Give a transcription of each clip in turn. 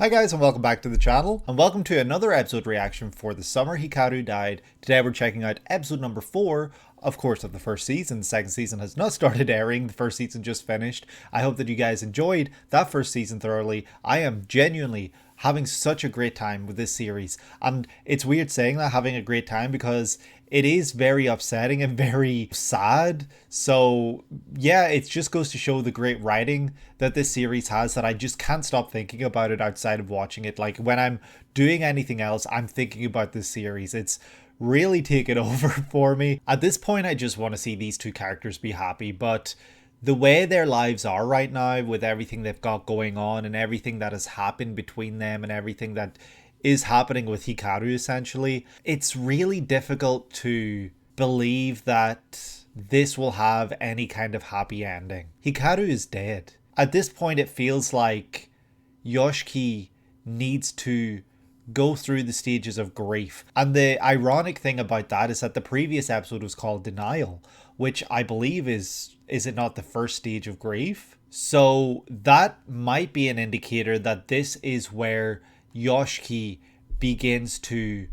Hi guys and welcome back to the channel, and welcome to another episode reaction for the Summer Hikaru Died. Today we're checking out episode number 4, of course, of the first season. The second season has not started airing, the first season just finished. I hope that you guys enjoyed that first season thoroughly. I am genuinely having such a great time with this series, and it's weird saying that, having a great time, because it is very upsetting and very sad. So yeah, it just goes to show the great writing that this series has, that I just can't stop thinking about it outside of watching it. Like when I'm doing anything else, I'm thinking about this series. It's really taken over for me. At this point, I just want to see these two characters be happy, but the way their lives are right now, with everything they've got going on and everything that has happened between them and everything that is happening with Hikaru, essentially, it's really difficult to believe that this will have any kind of happy ending. Hikaru is dead. At this point, it feels like Yoshiki needs to go through the stages of grief. And the ironic thing about that is that the previous episode was called Denial, which I believe is it not the first stage of grief? So that might be an indicator that this is where Yoshiki begins to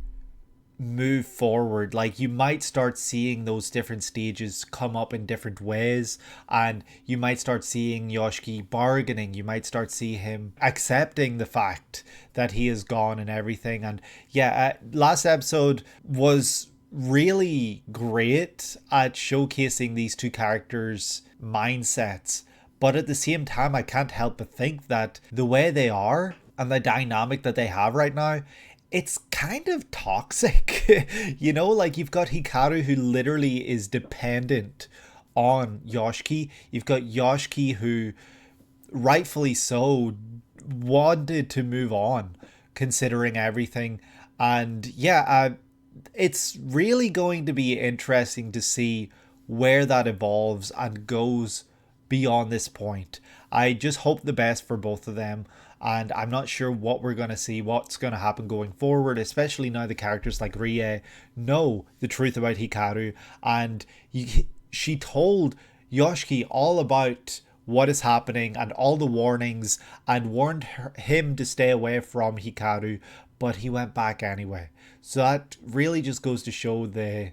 move forward. Like, you might start seeing those different stages come up in different ways, and you might start seeing Yoshiki bargaining. You might start seeing him accepting the fact that he is gone and everything. And yeah, last episode was really great at showcasing these two characters' mindsets, but at the same time, I can't help but think that the way they are and the dynamic that they have right now, it's kind of toxic. You know, like, you've got Hikaru, who literally is dependent on Yoshiki. You've got Yoshiki, who rightfully so wanted to move on considering everything. And yeah, it's really going to be interesting to see where that evolves and goes beyond this point. I just hope the best for both of them, and I'm not sure what we're going to see, what's going to happen going forward, especially now the characters like Rie know the truth about Hikaru, and she told Yoshiki all about what is happening and all the warnings, and warned him to stay away from Hikaru, but he went back anyway. So that really just goes to show the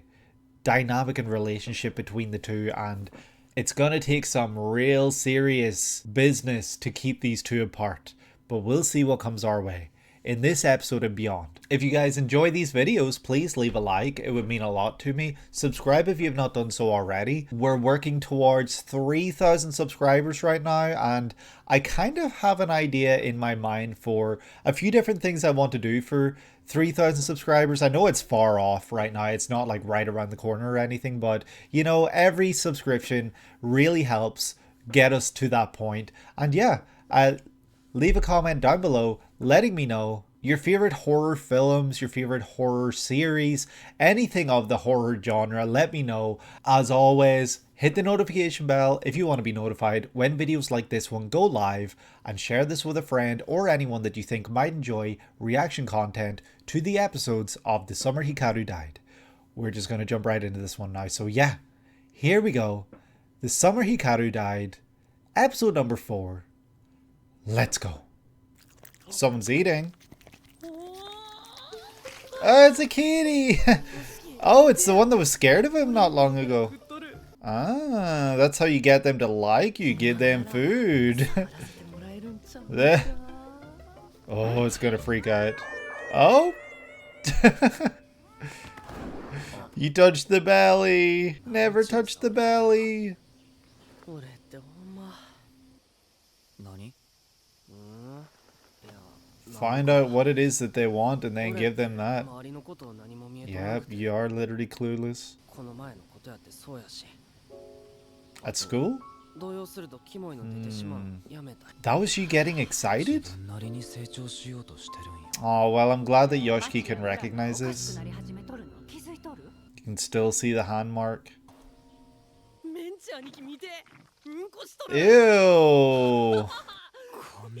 dynamic and relationship between the two, and it's gonna take some real serious business to keep these two apart, but we'll see what comes our way in this episode and beyond. If you guys enjoy these videos, please leave a like. It would mean a lot to me. Subscribe if you have not done so already. We're working towards 3,000 subscribers right now, and I kind of have an idea in my mind for a few different things I want to do for 3,000 subscribers. I know it's far off right now. It's not like right around the corner or anything, but you know, every subscription really helps get us to that point. And yeah, leave a comment down below letting me know your favorite horror films, your favorite horror series, anything of the horror genre. Let me know. As always, hit the notification bell if you want to be notified when videos like this one go live, and share this with a friend or anyone that you think might enjoy reaction content to the episodes of The Summer Hikaru Died. We're just going to jump right into this one now. So yeah, here we go. The Summer Hikaru Died, episode number 4. Let's go. Someone's eating. Oh, it's a kitty. Oh, it's the one that was scared of him not long ago. Ah, that's how you get them to like you. Give them food. Oh, it's gonna freak out. Oh. You touched the belly. Never touch the belly. Find out what it is that they want and then give them that. Yep, you are literally clueless. At school? That was you getting excited? Oh, well, I'm glad that Yoshiki can recognize this. You can still see the hand mark. Ew!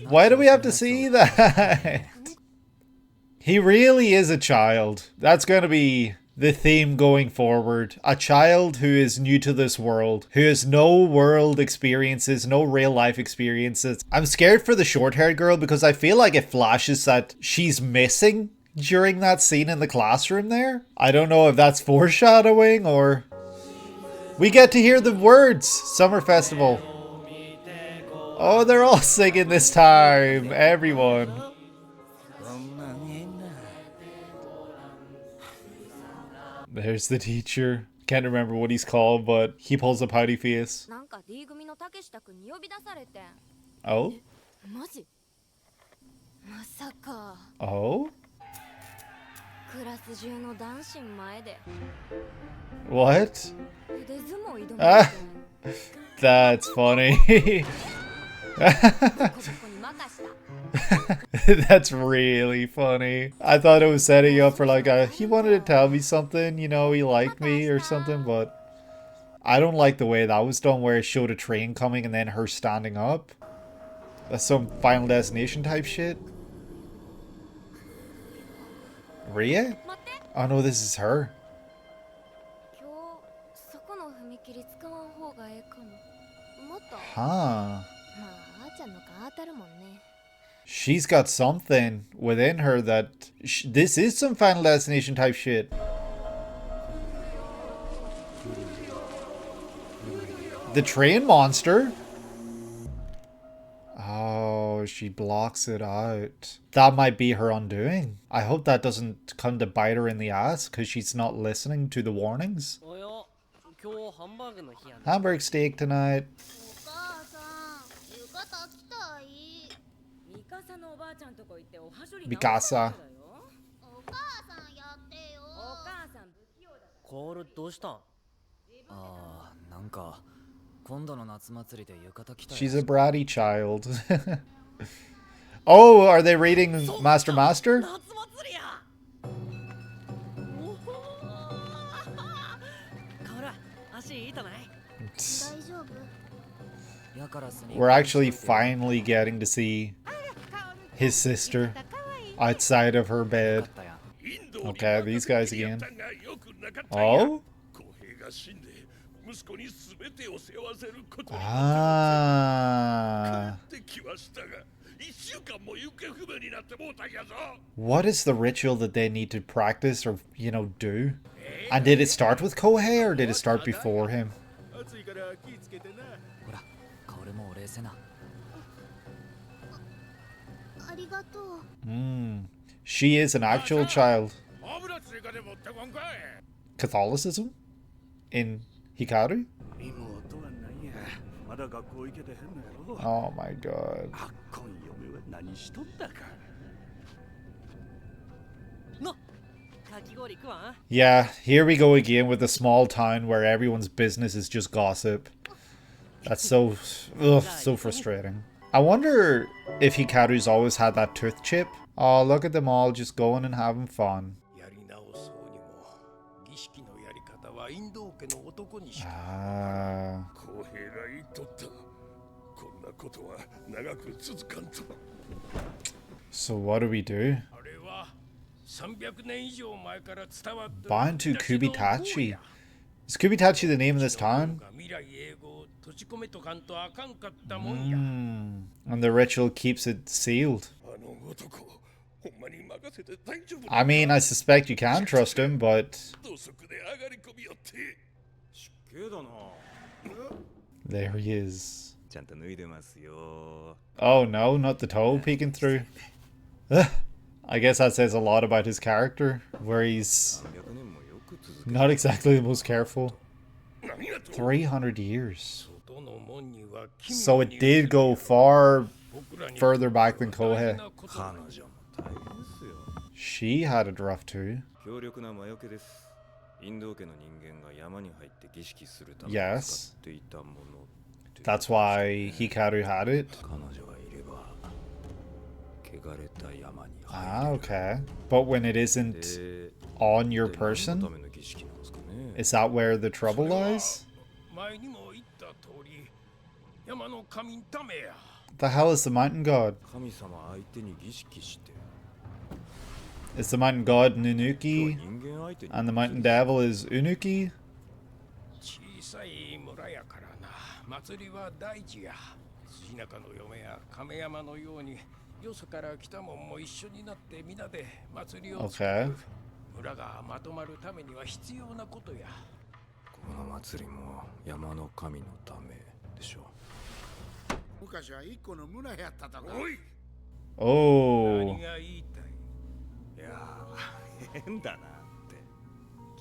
Why do we have to see that? He really is a child. That's gonna be the theme going forward. A child who is new to this world, who has no world experiences, no real life experiences. I'm scared for the short-haired girl because I feel like it flashes that she's missing during that scene in the classroom there. I don't know if that's foreshadowing or... We get to hear the words! Summer Festival. Oh, they're all singing this time. Everyone. There's the teacher. Can't remember what he's called, but he pulls a pouty face. Oh? Oh? What? Ah, that's funny. That's really funny. I thought it was setting up for like a, he wanted to tell me something, you know, he liked me or something, but I don't like the way that was done where it showed a train coming and then her standing up. That's some Final Destination type shit. Ria? Oh no, this is her. Huh. She's got something within her that... this is some Final Destination type shit. The train monster? Oh, she blocks it out. That might be her undoing. I hope that doesn't come to bite her in the ass because she's not listening to the warnings. Hamburg steak tonight. Mikasa. She's a bratty child. Oh, are they reading Master Master? We're actually finally getting to see his sister outside of her bed. Okay, these guys again. Oh? Ah. What is the ritual that they need to practice or, you know, do? And did it start with Kohei or did it start before him? She is an actual child. Catholicism? In Hikaru? Oh my god. Yeah, here we go again with a small town where everyone's business is just gossip. That's so... ugh, so frustrating. I wonder if Hikaru's always had that tooth chip. Oh, look at them all just going and having fun. Ah. So what do we do? Bound to Kubitachi. Is Kubitachi the name of this town? And the ritual keeps it sealed. I mean, I suspect you can trust him, but... There he is. Oh no, not the toe peeking through. I guess that says a lot about his character, where he's not exactly the most careful. 300 years. So it did go far further back than Kohei. She had it rough too. Yes. That's why Hikaru had it. Ah, okay. But when it isn't on your person, is that where the trouble lies? The hell is the mountain god? Is the mountain god Nunuki And the mountain devil is Unuki. 小さい村やからな。祭りは大事や。筋中の嫁や亀山のように、よそから来たもんも一緒になって皆で祭りを作る。Okay. 村がまとまるためには必要なことや。この祭りも山の神のためでしょう。昔は一個の村やったとか。おい。 Oh. 何が言いたい。いやー、変だなって。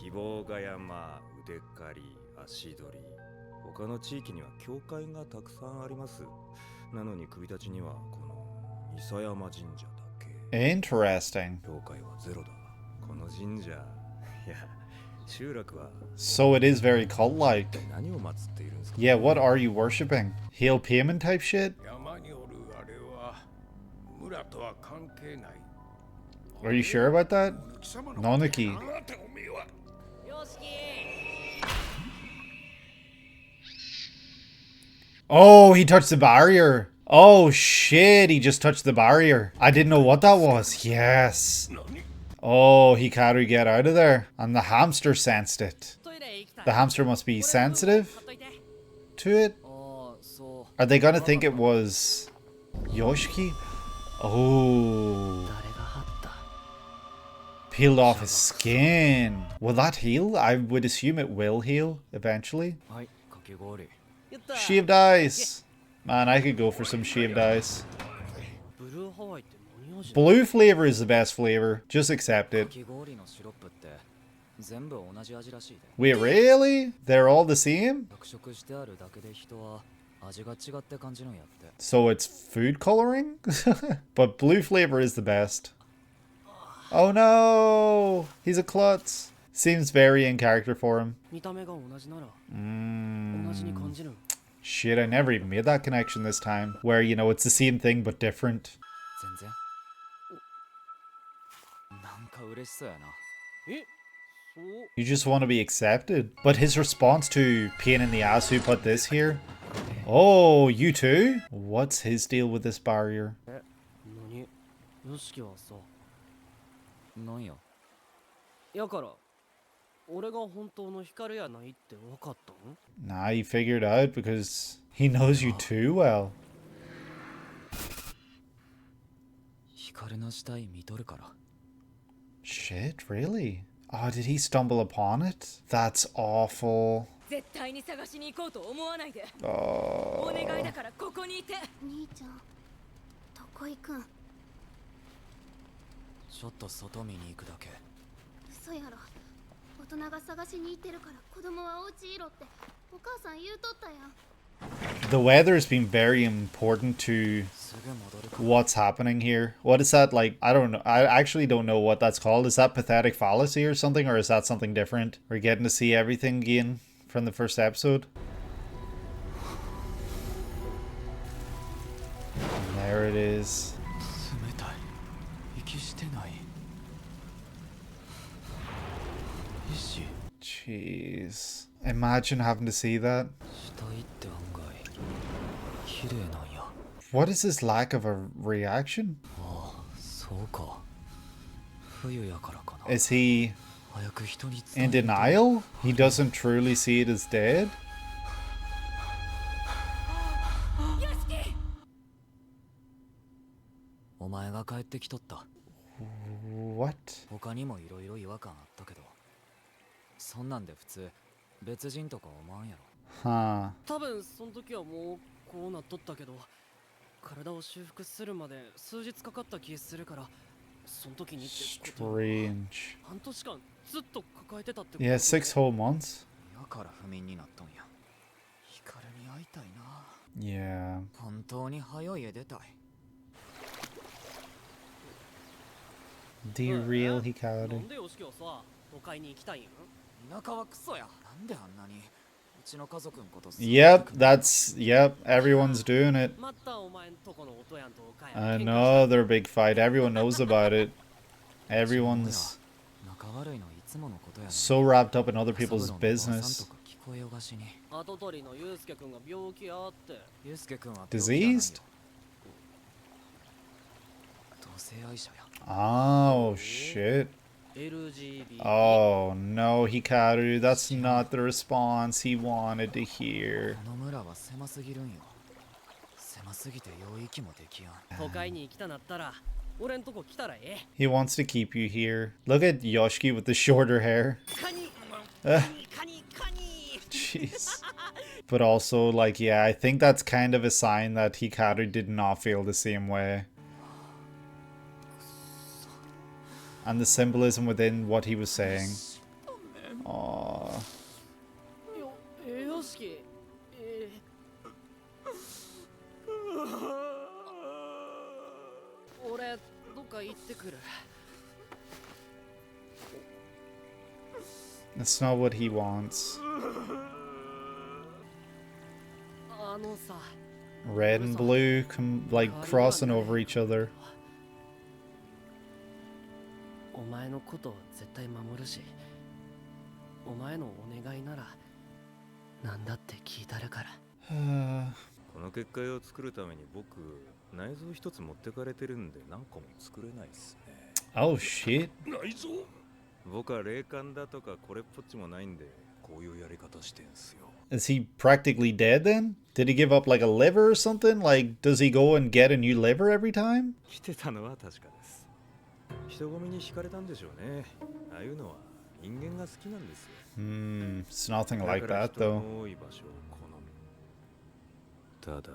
希望が山、腕刈り、足取り。他の地域には教会がたくさんあります。なのに首立ちにはこの伊佐山神社だけ。Interesting. 教会はゼロだ。この神社、いや、集落は。So it is very cult-like. 何を祀っているんですか? Yeah, what are you worshipping? Hail payment type shit? 山におるあれは村とは関係ない。 Are you sure about that? Nonuki. Oh, he touched the barrier. Oh shit, he just touched the barrier. I didn't know what that was. Yes. Oh, Hikaru, get out of there. And the hamster sensed it. The hamster must be sensitive to it. Are they gonna think it was Yoshiki? Oh. Peeled off his skin. Will that heal? I would assume it will heal eventually. Shaved ice. Man, I could go for some shaved ice. Blue flavor is the best flavor. Just accept it. Wait, really? They're all the same? So it's food coloring? But blue flavor is the best. Oh no! He's a klutz. Seems very in character for him. Shit, I never even made that connection this time. Where, you know, it's the same thing but different. You just want to be accepted. But his response to pain in the ass who put this here. Oh, you too? What's his deal with this barrier? Nah, he figured out because he knows you too well. Shit, really? Oh, did he stumble upon it? That's awful. Oh. The weather has been very important to what's happening here. What is that like? I don't know. I actually don't know what that's called. Is that pathetic fallacy or something? Or is that something different? We're getting to see everything again from the first episode. And there it is. Jeez. Imagine having to see that. What is this lack of a reaction? Is he in denial? He doesn't truly see it as dead? What? Huh. Strange. Yeah, 6 whole months. Yeah. The real Hikaru. Yep, everyone's doing it. Another big fight, everyone knows about it. Everyone's so wrapped up in other people's business. Diseased? Oh, shit. Oh no, Hikaru, that's not the response he wanted to hear. この村は狭すぎるんよ。狭すぎて領域もできやん。都会に来たなったら俺んとこ来たらえ He wants to keep you here. Look at Yoshiki with the shorter hair. カニ Uh, カニカニ Jeez. But also, like, yeah, I think that's kind of a sign that Hikaru did not feel the same way. And the symbolism within what he was saying. Aww. よしき俺どっか行ってくる That's not what he wants. あのさ Red and blue, like, crossing over each other. お前のこと絶対守るしお前のお願いならなんだって聞いたるから この結界を作るために僕内臓一つ持ってかれてるんで何個も作れないっすね。 Oh shit. 内臓僕は霊感だとかこれっぽっちもないんでこういうやり方してんすよ。 Is he practically dead then? Did he give up like a liver or something? Like, does he go and get a new liver every time? 来てたのは確かです。人混みに惹かれたんでしょうね。ああいうのは人間が好きなんですよ。It's nothing like だから that 人 though. の多い場所を好む。ただ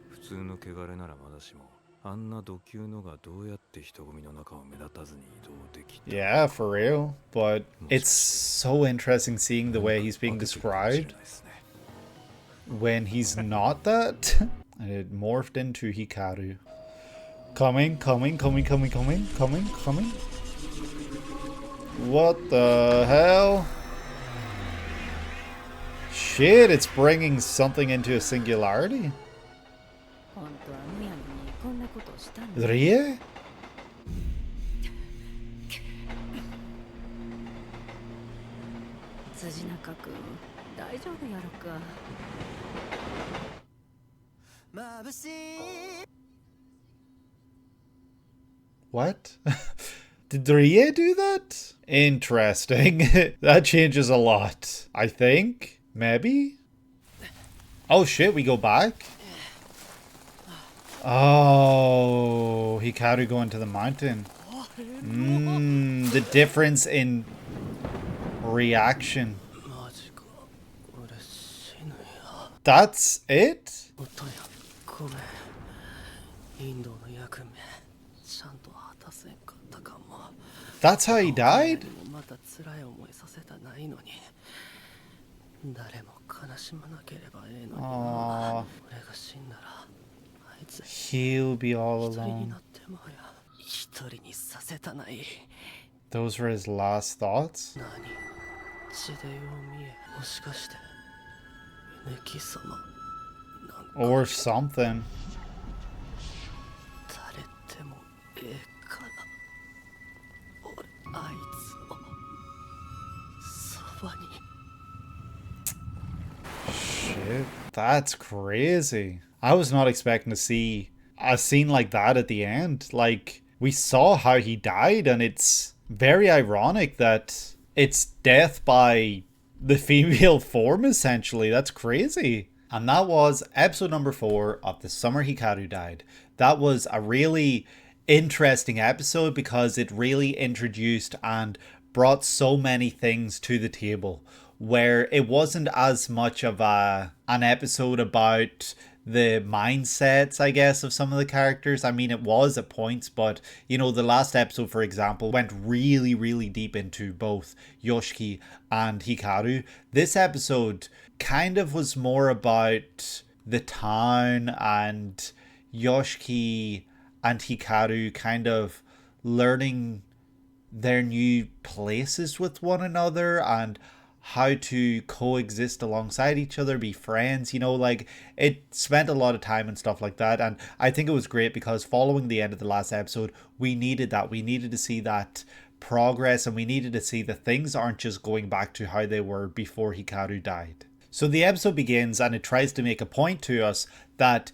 普通の汚れならまだしもあんな度級のがどうやって人混みの中を目立たずに移動できた。 Yeah, for real. But it's so interesting seeing the way he's being described when he's not that. And it morphed into Hikaru. Coming. What the hell? Shit, it's bringing something into a singularity. 本当はむやみにこんなことをしたんだ。 Rie? 辻中君、大丈夫やろか。眩しい。 What? Did Rie do that? Interesting. That changes a lot. I think. Maybe? Oh shit, we go back? Oh, Hikaru going to the mountain. The difference in reaction. マジか俺死ぬよ That's it? おとやごめんインドの役目ちゃんと果たせんかったかも That's how he died? でもまた辛い思いさせたないのに誰も悲しまなければええのにな Aww. 俺が死んだらあいつ He'll be all 一人に alone. なってもや一人にさせたない Those were his last thoughts? 何血でよう見えもしかしてネキ様なんか Or something. 誰でもええから俺あいつをそばに Shit, that's crazy. I was not expecting to see a scene like that at the end. Like, we saw how he died, and it's very ironic that it's death by the female form, essentially. That's crazy. And that was episode number 4 of The Summer Hikaru Died. That was a really interesting episode because it really introduced and brought so many things to the table, where it wasn't as much of an episode about the mindsets, I guess, of some of the characters. I mean, it was at points, but, you know, the last episode, for example, went really, really deep into both Yoshiki and Hikaru. This episode kind of was more about the town and Yoshiki and Hikaru kind of learning their new places with one another and how to coexist alongside each other, be friends, you know, like it spent a lot of time and stuff like that. And I think it was great because following the end of the last episode, we needed that. We needed to see that progress and we needed to see that things aren't just going back to how they were before Hikaru died. So the episode begins and it tries to make a point to us that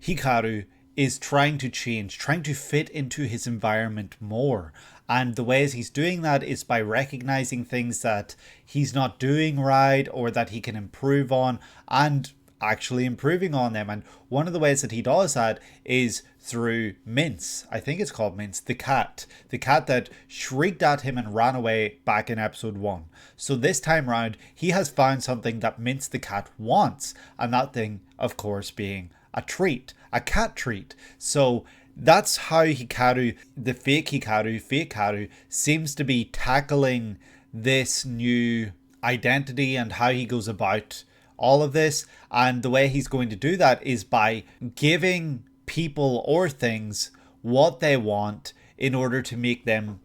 Hikaru is trying to change, trying to fit into his environment more. And the ways he's doing that is by recognizing things that he's not doing right or that he can improve on, and actually improving on them. And one of the ways that he does that is through Mince. I think it's called Mince, the cat that shrieked at him and ran away back in episode 1. So this time round, he has found something that Mince the cat wants, and that thing, of course, being a treat, a cat treat. So that's how Hikaru, the fake Hikaru, seems to be tackling this new identity and how he goes about all of this. And the way he's going to do that is by giving people or things what they want in order to make them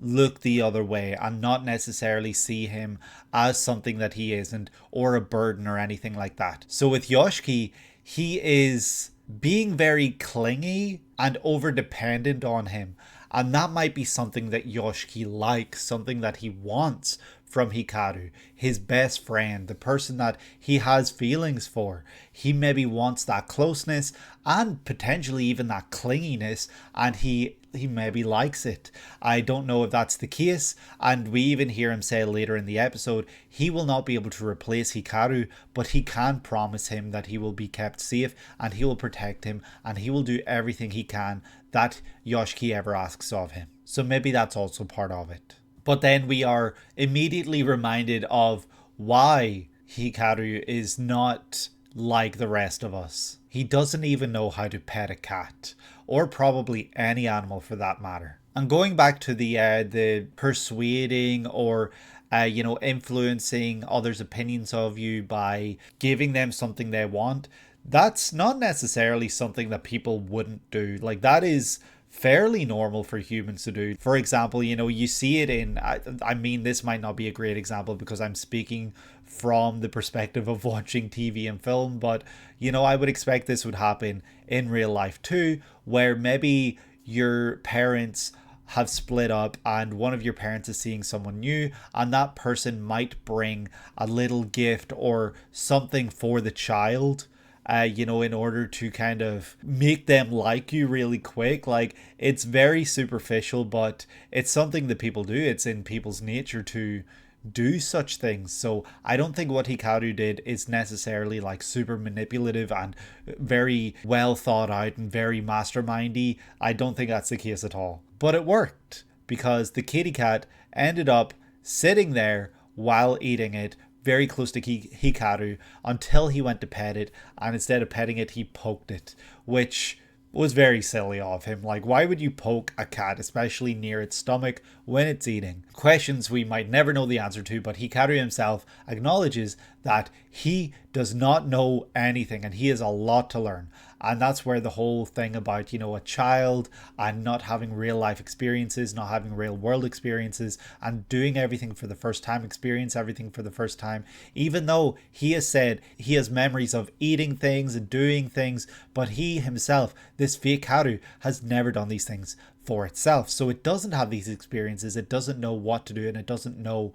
look the other way and not necessarily see him as something that he isn't, or a burden or anything like that. So with Yoshiki, he is being very clingy and over dependent on him, and that might be something that Yoshiki likes, something that he wants from Hikaru, his best friend, the person that he has feelings for. He maybe wants that closeness and potentially even that clinginess, and he maybe likes it. I don't know if that's the case, and we even hear him say later in the episode he will not be able to replace Hikaru, but he can promise him that he will be kept safe and he will protect him and he will do everything he can that Yoshiki ever asks of him. So maybe that's also part of it. But then we are immediately reminded of why Hikaru is not like the rest of us. He doesn't even know how to pet a cat, or probably any animal for that matter. And going back to the persuading or influencing others' opinions of you by giving them something they want, that's not necessarily something that people wouldn't do. Like, that is fairly normal for humans to do. For example, you see it in, I mean, this might not be a great example because I'm speaking from the perspective of watching TV and film, but I would expect this would happen in real life too, where maybe your parents have split up and one of your parents is seeing someone new, and that person might bring a little gift or something for the child, in order to kind of make them like you really quick. Like, it's very superficial, but it's something that people do. It's in people's nature to do such things. So I don't think what Hikaru did is necessarily like super manipulative and very well thought out and very mastermindy. I don't think that's the case at all. But it worked because the kitty cat ended up sitting there while eating it, very close to Hikaru, until he went to pet it, and instead of petting it, he poked it, which was very silly of him. Like, why would you poke a cat, especially near its stomach, when it's eating? Questions we might never know the answer to, but Hikaru himself acknowledges that he does not know anything and he has a lot to learn. And that's where the whole thing about, a child and not having real life experiences, not having real world experiences, and doing everything for the first time, experience everything for the first time, even though he has said he has memories of eating things and doing things, but he himself, this fake Haru, has never done these things for itself. So it doesn't have these experiences, it doesn't know what to do, and it doesn't know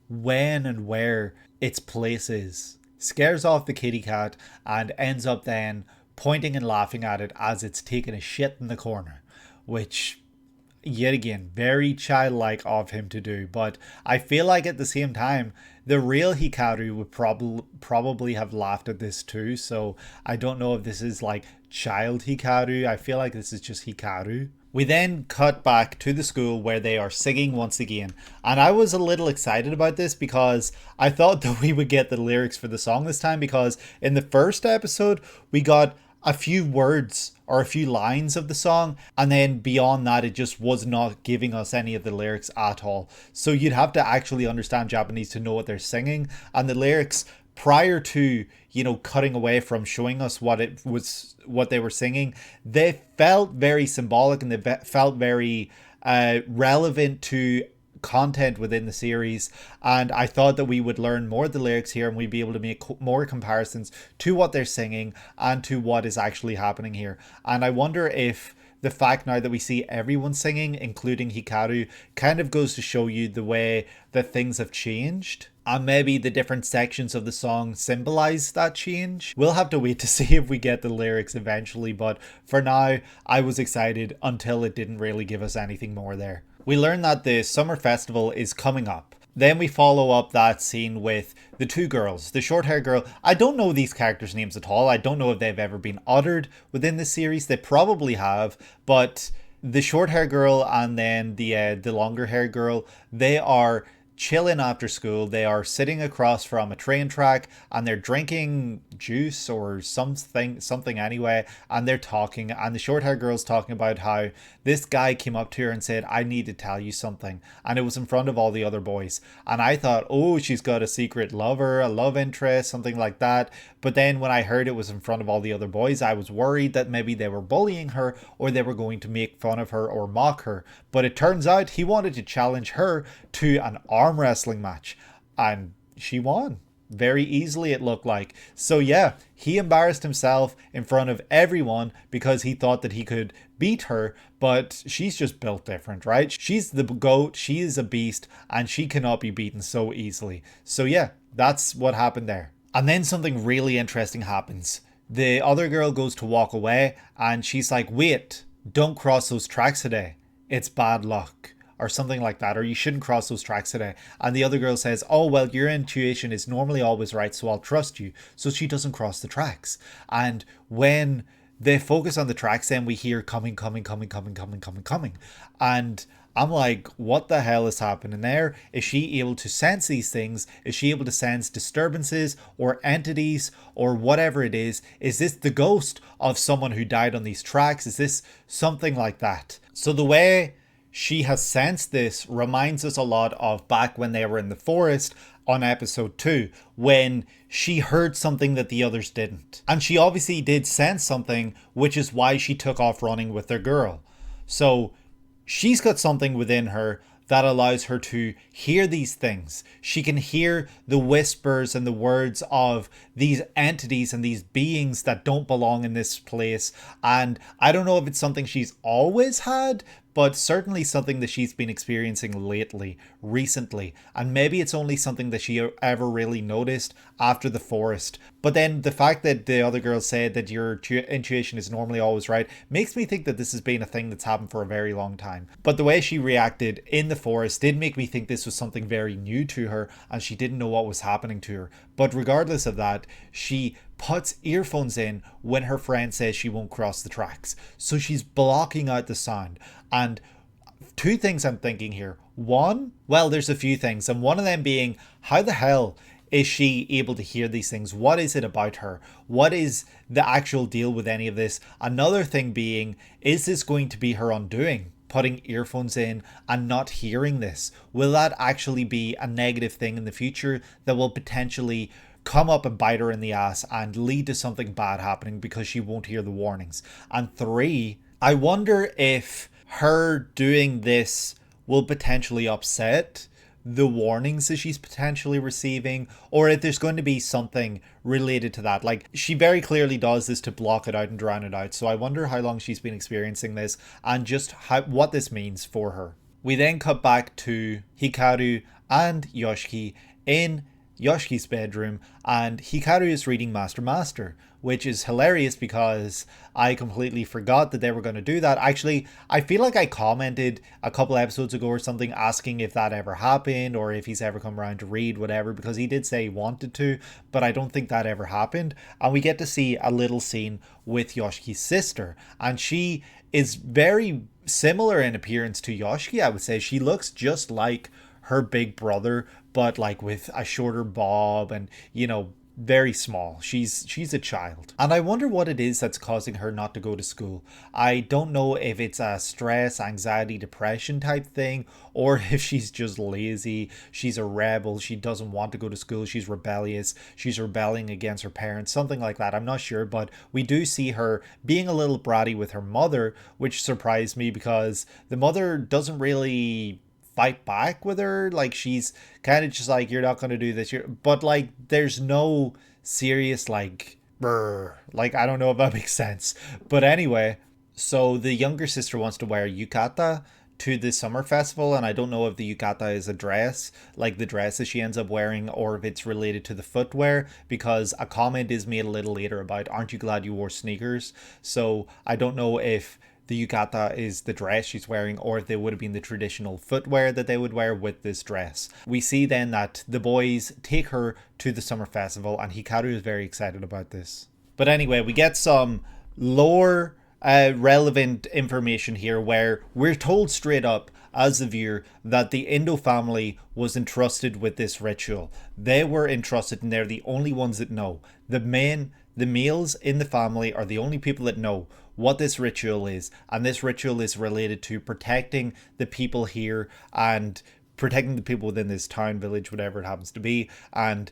when and where its place is. Scares off the kitty cat and ends up then pointing and laughing at it as it's taking a shit in the corner, which, yet again, very childlike of him to do. But I feel like at the same time, the real Hikaru would probably have laughed at this too. So I don't know if this is like child Hikaru. I feel like this is just Hikaru. We then cut back to the school where they are singing once again, and I was a little excited about this because I thought that we would get the lyrics for the song this time, because in the first episode we got a few words or a few lines of the song, and then beyond that it just was not giving us any of the lyrics at all. So you'd have to actually understand Japanese to know what they're singing, and the lyrics prior to cutting away from showing us what they were singing, they felt very symbolic and they felt very relevant to content within the series, and I thought that we would learn more of the lyrics here and we'd be able to make more comparisons to what they're singing and to what is actually happening here. And I wonder if the fact now that we see everyone singing, including Hikaru, kind of goes to show you the way that things have changed. And maybe the different sections of the song symbolize that change. We'll have to wait to see if we get the lyrics eventually, but for now, I was excited until it didn't really give us anything more there. We learn that the summer festival is coming up. Then we follow up that scene with the two girls. The short hair girl, I don't know these characters' names at all. I don't know if they've ever been uttered within the series. They probably have, but the short hair girl and then the longer hair girl, they are chilling after school. They are sitting across from a train track and they're drinking juice or something anyway, and they're talking, and the short hair girl's talking about how this guy came up to her and said, I need to tell you something, and it was in front of all the other boys. And I thought, oh, she's got a secret lover, a love interest, something like that. But then when I heard it was in front of all the other boys, I was worried that maybe they were bullying her or they were going to make fun of her or mock her. But it turns out he wanted to challenge her to an arm wrestling match, and she won very easily, it looked like. So yeah, he embarrassed himself in front of everyone because he thought that he could beat her, but she's just built different, right? She's the goat, she is a beast, and she cannot be beaten so easily. So yeah, that's what happened there. And then something really interesting happens. The other girl goes to walk away and she's like, wait, don't cross those tracks today, it's bad luck, or something like that, or you shouldn't cross those tracks today. And the other girl says, oh, well, your intuition is normally always right, so I'll trust you. So she doesn't cross the tracks. And when they focus on the tracks, then we hear coming. And I'm like, what the hell is happening there? Is she able to sense these things? Is she able to sense disturbances or entities or whatever it is? Is this the ghost of someone who died on these tracks? Is this something like that? So the way she has sensed this reminds us a lot of back when they were in the forest on episode 2, when she heard something that the others didn't. And she obviously did sense something, which is why she took off running with their girl. So she's got something within her that allows her to hear these things. She can hear the whispers and the words of these entities and these beings that don't belong in this place. And I don't know if it's something she's always had, but certainly something that she's been experiencing recently. And maybe it's only something that she ever really noticed after the forest. But then the fact that the other girl said that your intuition is normally always right makes me think that this has been a thing that's happened for a very long time. But the way she reacted in the forest did make me think this was something very new to her and she didn't know what was happening to her. But regardless of that, she puts earphones in when her friend says she won't cross the tracks. So she's blocking out the sound. And two things I'm thinking here. One, well, there's a few things. And one of them being, how the hell is she able to hear these things? What is it about her? What is the actual deal with any of this? Another thing being, is this going to be her undoing? Putting earphones in and not hearing this? Will that actually be a negative thing in the future that will potentially come up and bite her in the ass and lead to something bad happening because she won't hear the warnings? And 3, I wonder if her doing this will potentially upset the warnings that she's potentially receiving, or if there's going to be something related to that. Like, she very clearly does this to block it out and drown it out. So I wonder how long she's been experiencing this and just what this means for her. We then cut back to Hikaru and Yoshiki in Yoshiki's bedroom, and Hikaru is reading Master, which is hilarious because I completely forgot that they were going to do that. Actually, I feel like I commented a couple episodes ago or something asking if that ever happened or if he's ever come around to read whatever, because he did say he wanted to, but I don't think that ever happened. And we get to see a little scene with Yoshiki's sister, and she is very similar in appearance to Yoshiki, I would say. She looks just like her big brother, but like with a shorter bob and, you know, very small. She's a child. And I wonder what it is that's causing her not to go to school. I don't know if it's a stress, anxiety, depression type thing, or if she's just lazy, she's a rebel, she doesn't want to go to school, she's rebellious, she's rebelling against her parents, something like that. I'm not sure, but we do see her being a little bratty with her mother, which surprised me because the mother doesn't really fight back with her. Like, she's kind of just like, you're not going to do this, but like there's no serious like brr. Like, I don't know if that makes sense, but anyway. So the younger sister wants to wear yukata to the summer festival, and I don't know if the yukata is a dress, like the dress that she ends up wearing, or if it's related to the footwear, because a comment is made a little later about, aren't you glad you wore sneakers? So I don't know if the yukata is the dress she's wearing, or if they would have been the traditional footwear that they would wear with this dress. We see then that the boys take her to the summer festival, and Hikaru is very excited about this. But anyway, we get some lore relevant information here where we're told straight up as the viewer that the Indo family was entrusted with this ritual. They were entrusted, and they're the only ones that know. The males in the family are the only people that know what this ritual is, and this ritual is related to protecting the people here and protecting the people within this town, village, whatever it happens to be. And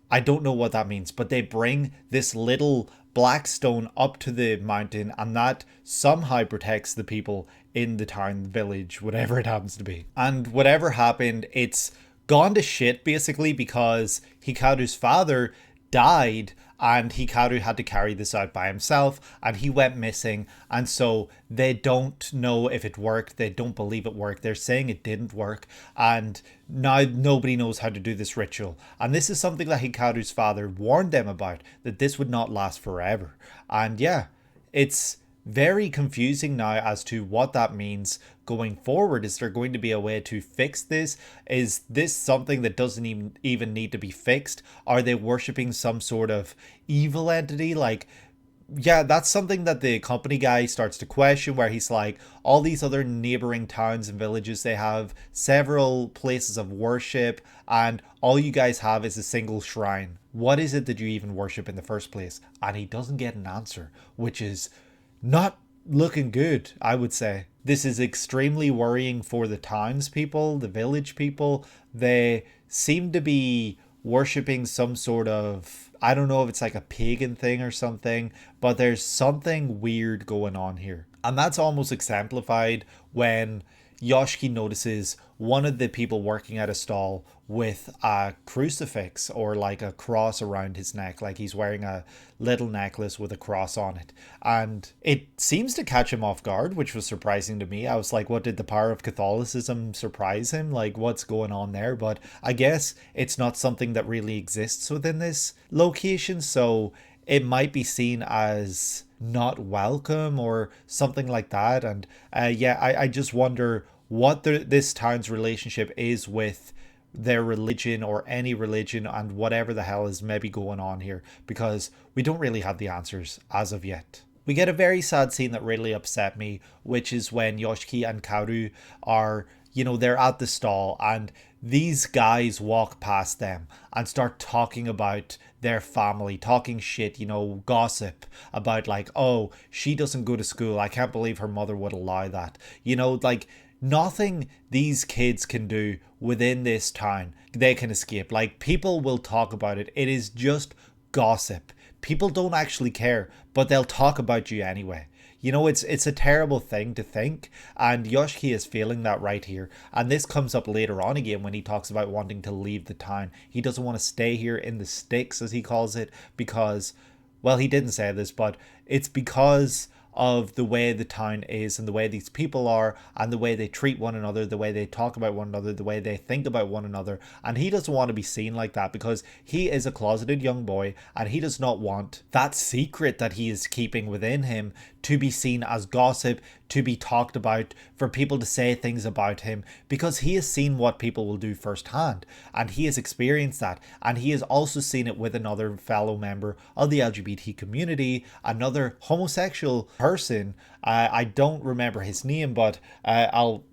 I don't know what that means, but they bring this little black stone up to the mountain, and that somehow protects the people in the town, village, whatever it happens to be. And whatever happened, it's gone to shit basically, because Hikaru's father died and Hikaru had to carry this out by himself, and he went missing, and so they don't know if it worked. They don't believe it worked. They're saying it didn't work, and now nobody knows how to do this ritual. And this is something that Hikaru's father warned them about, that this would not last forever. And yeah, it's very confusing now as to what that means going forward. Is there going to be a way to fix this? Is this something that doesn't even need to be fixed? Are they worshipping some sort of evil entity? Like, yeah, that's something that the company guy starts to question, where he's like, all these other neighboring towns and villages, they have several places of worship, and all you guys have is a single shrine. What is it that you even worship in the first place? And he doesn't get an answer, which is not looking good, I would say. This is extremely worrying for the townspeople, the village people. They seem to be worshipping some sort of, I don't know if it's like a pagan thing or something, but there's something weird going on here. And that's almost exemplified when Yoshiki notices one of the people working at a stall with a crucifix, or like a cross around his neck, like he's wearing a little necklace with a cross on it. And it seems to catch him off guard, which was surprising to me. I was like, what, did the power of Catholicism surprise him? Like, what's going on there? But I guess it's not something that really exists within this location, so it might be seen as not welcome or something like that. And I just wonder what this town's relationship is with their religion, or any religion, and whatever the hell is maybe going on here, because we don't really have the answers as of yet. We get a very sad scene that really upset me, which is when Yoshiki and Kaoru are, they're at the stall, and these guys walk past them and start talking about their family, talking shit, gossip about like, oh, she doesn't go to school. I can't believe her mother would allow that. Like, nothing these kids can do within this town they can escape. Like, people will talk about it. It is just gossip. People don't actually care, but they'll talk about you anyway. It's a terrible thing to think, and Yoshiki is feeling that right here. And this comes up later on again when he talks about wanting to leave the town. He doesn't want to stay here in the sticks, as he calls it, because, well, he didn't say this, but it's because of the way the town is, and the way these people are, and the way they treat one another, the way they talk about one another, the way they think about one another. And he doesn't want to be seen like that, because he is a closeted young boy, and he does not want that secret that he is keeping within him to be seen as gossip, to be talked about, for people to say things about him, because he has seen what people will do firsthand, and he has experienced that, and he has also seen it with another fellow member of the LGBT community, another homosexual person. I don't remember his name, but I'll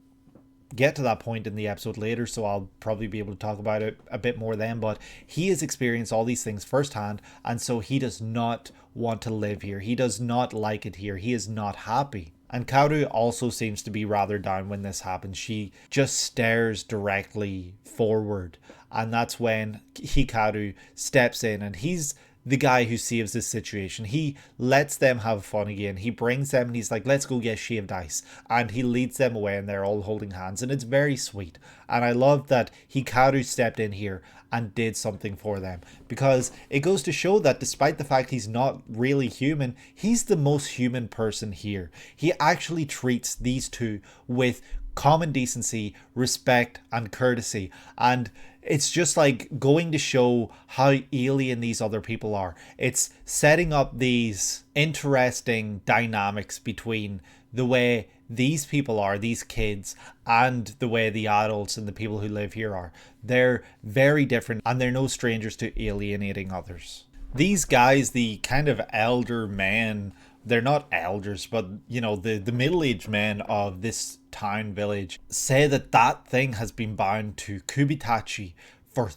get to that point in the episode later, so I'll probably be able to talk about it a bit more then. But he has experienced all these things firsthand, and so he does not want to live here. He does not like it here. He is not happy. And Kaoru also seems to be rather down when this happens. She just stares directly forward, and that's when Hikaru steps in, and he's the guy who saves this situation. He lets them have fun again. He brings them and he's like, let's go get shaved ice. And he leads them away and they're all holding hands. And it's very sweet. And I love that Hikaru stepped in here and did something for them, because it goes to show that despite the fact he's not really human, he's the most human person here. He actually treats these two with common decency, respect, and courtesy. And it's just like going to show how alien these other people are. It's setting up these interesting dynamics between the way these people are, these kids, and the way the adults and the people who live here are. They're very different and they're no strangers to alienating others. These guys, the kind of elder men, they're not elders, but you know, the middle-aged men of this town village say that that thing has been bound to Kubitachi for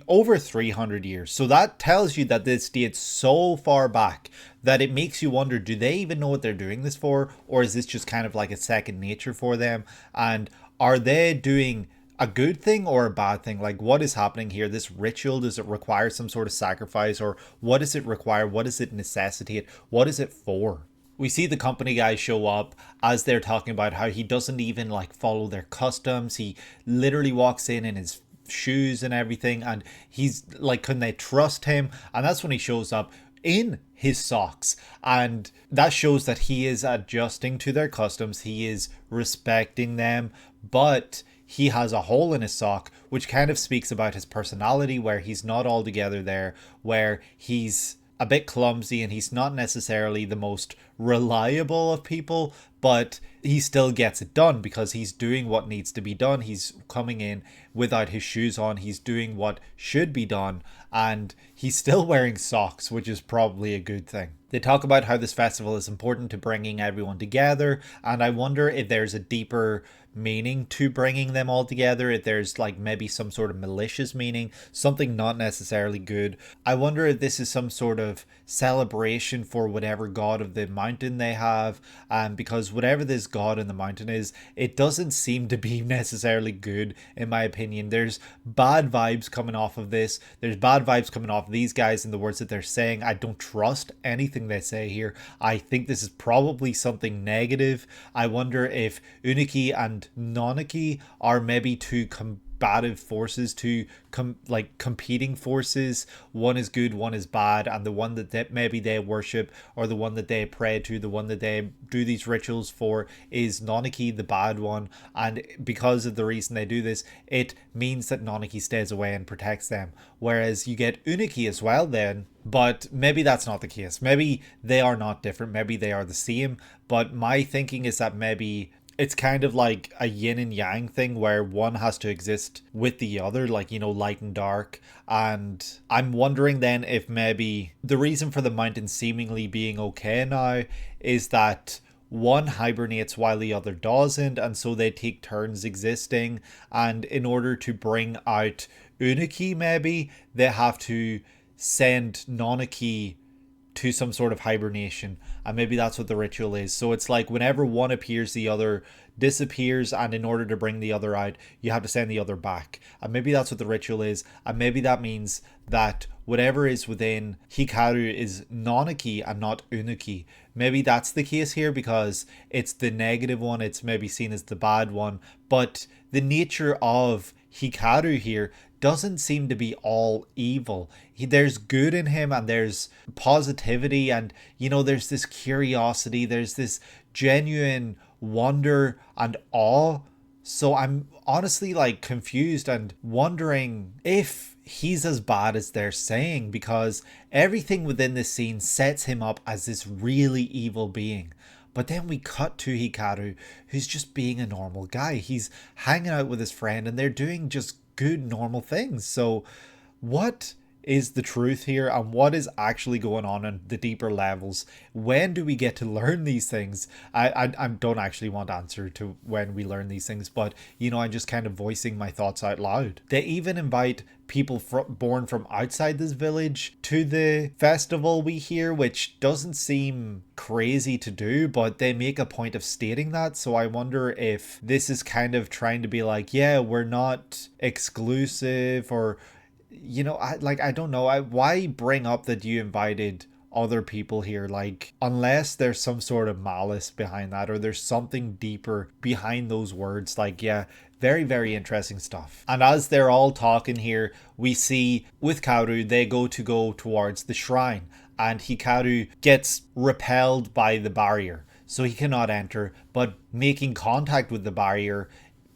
over 300 years. So that tells you that this dates so far back that it makes you wonder, do they even know what they're doing this for? Or is this just kind of like a second nature for them? And are they doing a good thing or a bad thing? Like, what is happening here? This ritual, does it require some sort of sacrifice? Or what does it require? What does it necessitate? What is it for? We see the company guys show up as they're talking about how he doesn't even like follow their customs. He literally walks in his shoes and everything, and he's like, can they trust him? And that's when he shows up in his socks, and that shows that he is adjusting to their customs. He is respecting them, but he has a hole in his sock, which kind of speaks about his personality, where he's not all together there, where he's a bit clumsy and he's not necessarily the most reliable of people, but he still gets it done because he's doing what needs to be done. He's coming in without his shoes on. He's doing what should be done, and he's still wearing socks, which is probably a good thing. They talk about how this festival is important to bringing everyone together, and I wonder if there's a deeper meaning to bringing them all together, if there's like maybe some sort of malicious meaning, something not necessarily good. I wonder if this is some sort of celebration for whatever god of the mountain they have, because whatever this god in the mountain is, it doesn't seem to be necessarily good in my opinion. There's bad vibes coming off of this. There's bad vibes coming off of these guys and the words that they're saying. I don't trust anything they say here. I think this is probably something negative. I wonder if Uniki and Noniki are maybe two combative forces, two competing forces. One is good, one is bad, and the one that maybe they worship, or the one that they pray to, the one that they do these rituals for, is Noniki, the bad one. And because of the reason they do this, it means that Noniki stays away and protects them, whereas you get Uniki as well then. But maybe that's not the case. Maybe they are not different. Maybe they are the same. But my thinking is that maybe it's kind of like a yin and yang thing where one has to exist with the other, like, you know, light and dark. And I'm wondering then if maybe the reason for the mountain seemingly being okay now is that one hibernates while the other doesn't, and so they take turns existing. And in order to bring out Uniki, maybe they have to send Noniki to some sort of hibernation, and maybe that's what the ritual is. So it's like whenever one appears, the other disappears, and in order to bring the other out, you have to send the other back. And maybe that's what the ritual is, and maybe that means that whatever is within Hikaru is Noniki and not Uniki. Maybe that's the case here because it's the negative one, it's maybe seen as the bad one, but the nature of Hikaru here doesn't seem to be all evil. There's good in him, and there's positivity, and you know, there's this curiosity, there's this genuine wonder and awe. So I'm honestly like confused and wondering if he's as bad as they're saying, because everything within this scene sets him up as this really evil being. But then we cut to Hikaru, who's just being a normal guy. He's hanging out with his friend and they're doing just good normal things. So what is the truth here, and what is actually going on the deeper levels? When do we get to learn these things? I don't actually want to answer to when we learn these things, but you know, I'm just kind of voicing my thoughts out loud. They even invite people born from outside this village to the festival, we hear, which doesn't seem crazy to do, but they make a point of stating that. So I wonder if this is kind of trying to be like, yeah, we're not exclusive, or I don't know. Why bring up that you invited other people here? Like, unless there's some sort of malice behind that, or there's something deeper behind those words. Like, yeah, very, very interesting stuff. And as they're all talking here, we see with Kaoru, they go towards the shrine, and Hikaru gets repelled by the barrier. So he cannot enter, but making contact with the barrier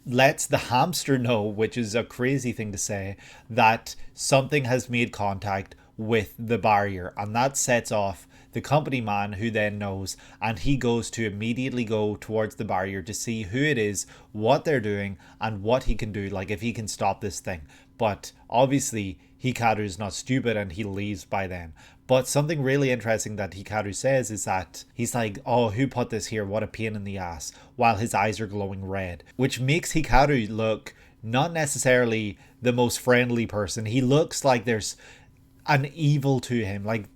lets the hamster know, which is a crazy thing to say, that something has made contact with the barrier, and that sets off the company man, who then knows, and he goes to immediately go towards the barrier to see who it is, what they're doing, and what he can do, like if he can stop this thing. But obviously Hikaru's not stupid and he leaves by then. But something really interesting that Hikaru says is that he's like, oh, who put this here? What a pain in the ass. While his eyes are glowing red. Which makes Hikaru look not necessarily the most friendly person. He looks like there's an evil to him. Like,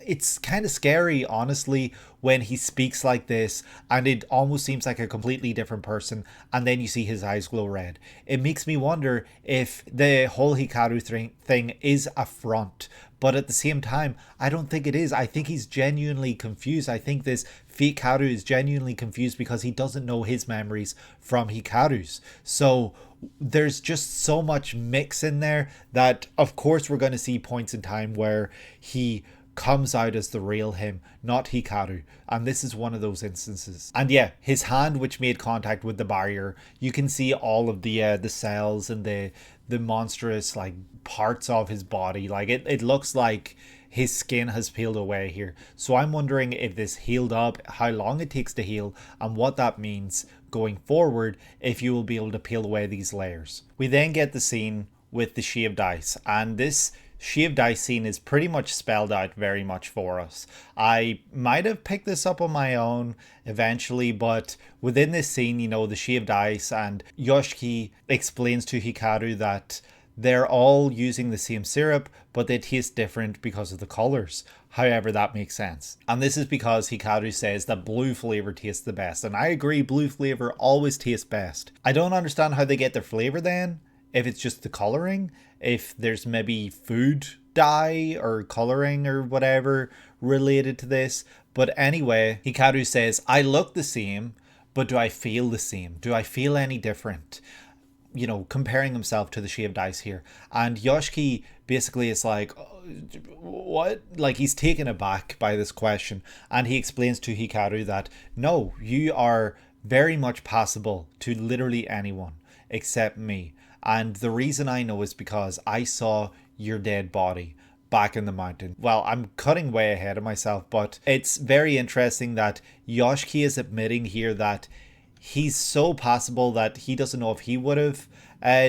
it's kind of scary, honestly, when he speaks like this, and it almost seems like a completely different person, and then you see his eyes glow red. It makes me wonder if the whole Hikaru thing is a front. But at the same time, I don't think it is. I think he's genuinely confused. I think this fake Haru is genuinely confused because he doesn't know his memories from Hikaru's. So there's just so much mix in there that, of course, we're going to see points in time where he comes out as the real him, not Hikaru, and this is one of those instances. And yeah, his hand, which made contact with the barrier, you can see all of the cells and the monstrous like parts of his body. Like it looks like his skin has peeled away here. So I'm wondering if this healed up, how long it takes to heal, and what that means going forward if you will be able to peel away these layers. We then get the scene with the shaved ice, and this shaved ice scene is pretty much spelled out very much for us. I might have picked this up on my own eventually, but within this scene, the shaved ice, and Yoshiki explains to Hikaru that they're all using the same syrup, but they taste different because of the colors. However, that makes sense. And this is because Hikaru says that blue flavor tastes the best. And I agree, blue flavor always tastes best. I don't understand how they get their flavor then, if it's just the coloring, if there's maybe food dye or coloring or whatever related to this. But anyway, Hikaru says, I look the same, but do I feel the same? Do I feel any different? Comparing himself to the shaved ice here. And Yoshiki basically is like, what? Like, he's taken aback by this question. And he explains to Hikaru that, no, you are very much passable to literally anyone except me. And the reason I know is because I saw your dead body back in the mountain. Well, I'm cutting way ahead of myself, but it's very interesting that Yoshiki is admitting here that he's so passable that he doesn't know if he would have